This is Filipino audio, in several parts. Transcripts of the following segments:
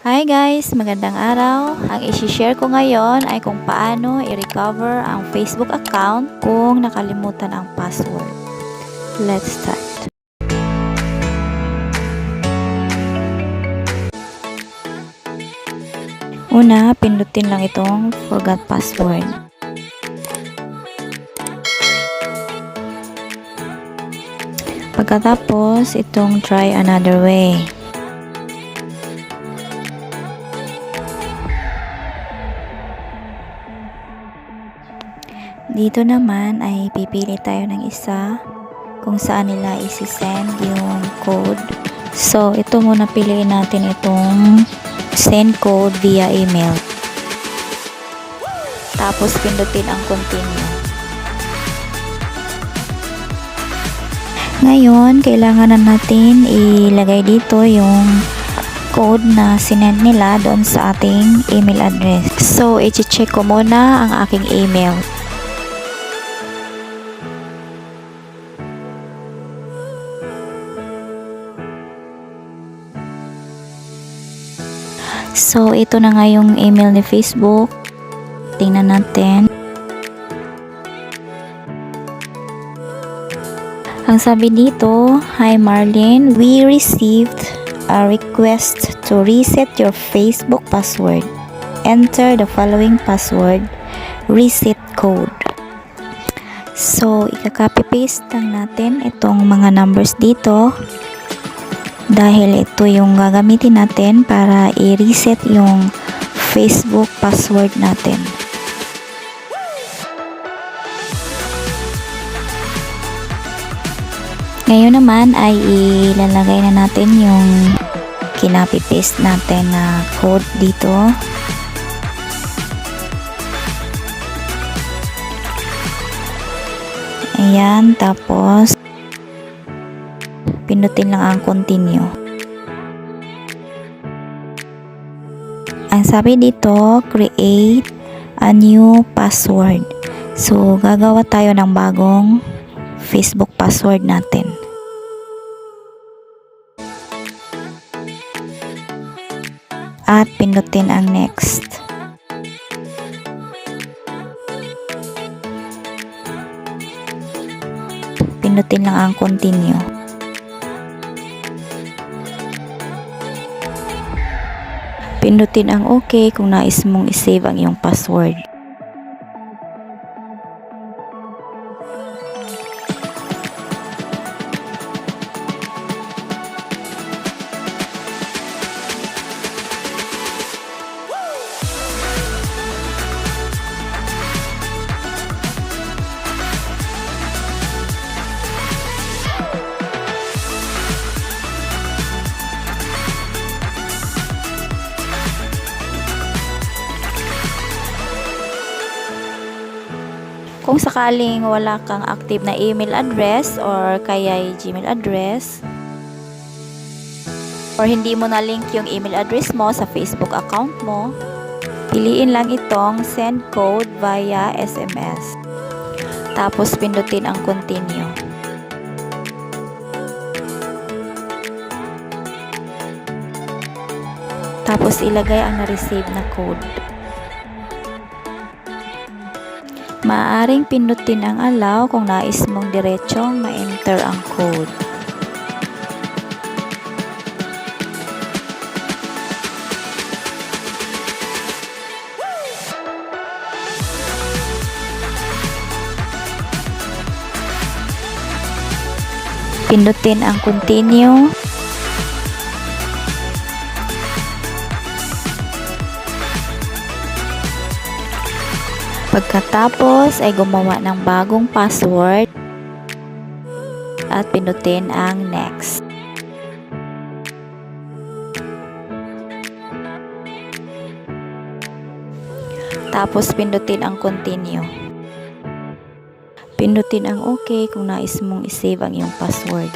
Hi guys! Magandang araw! Ang isi-share ko ngayon ay kung paano i-recover ang Facebook account kung nakalimutan ang password. Let's start! Una, pindutin lang itong forgot password. Pagkatapos, itong try another way. Dito naman ay pipili tayo ng isa kung saan nila isi-send yung code. So, ito muna piliin natin itong send code via email. Tapos, pindutin ang continue. Ngayon, kailangan na natin ilagay dito yung code na sinend nila doon sa ating email address. So, i-check ko muna ang aking email. So, ito na nga yung email ni Facebook. Tingnan natin. Ang sabi dito, "Hi Marlene, we received a request to reset your Facebook password. Enter the following password, reset code." So, ika-copy-paste lang natin itong mga numbers dito. Dahil ito yung gagamitin natin para i-reset yung Facebook password natin. Ngayon naman ay ilalagay na natin yung kinopy-paste natin na code dito. Ayan, tapos pindutin lang ang continue. Ang sabi dito, create a new password. So, gagawa tayo ng bagong Facebook password natin. At pindutin ang next. Pindutin lang ang continue. Pindutin ang OK kung nais mong isave ang iyong password. Kung sakaling wala kang active na email address or kaya Gmail address or hindi mo na link yung email address mo sa Facebook account mo, piliin lang itong send code via SMS. Tapos pindutin ang continue. Tapos ilagay ang na-receive na code. Maaaring pindutin ang allow kung nais mong diretsong ma-enter ang code. Pindutin ang continue. Pagkatapos ay gumawa ng bagong password at pindutin ang next. Tapos pindutin ang continue. Pindutin ang OK kung nais mong isave ang iyong password.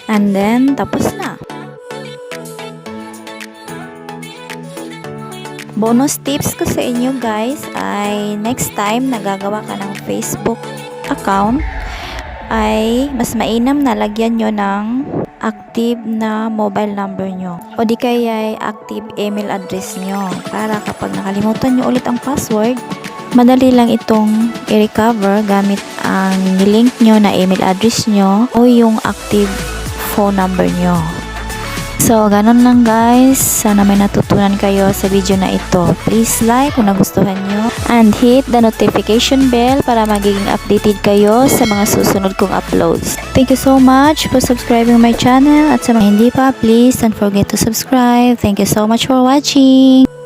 And then, tapos na. Bonus tips ko sa inyo guys ay next time nagagawa ka ng Facebook account ay mas mainam na lagyan nyo ng active na mobile number nyo o di kaya active email address nyo para kapag nakalimutan nyo ulit ang password, madali lang itong i-recover gamit ang nilink nyo na email address nyo o yung active phone number nyo. So, ganun lang guys. Sana may natutunan kayo sa video na ito. Please like kung nagustuhan nyo and hit the notification bell para magiging updated kayo sa mga susunod kong uploads. Thank you so much for subscribing my channel at sa mga hindi pa, please don't forget to subscribe. Thank you so much for watching.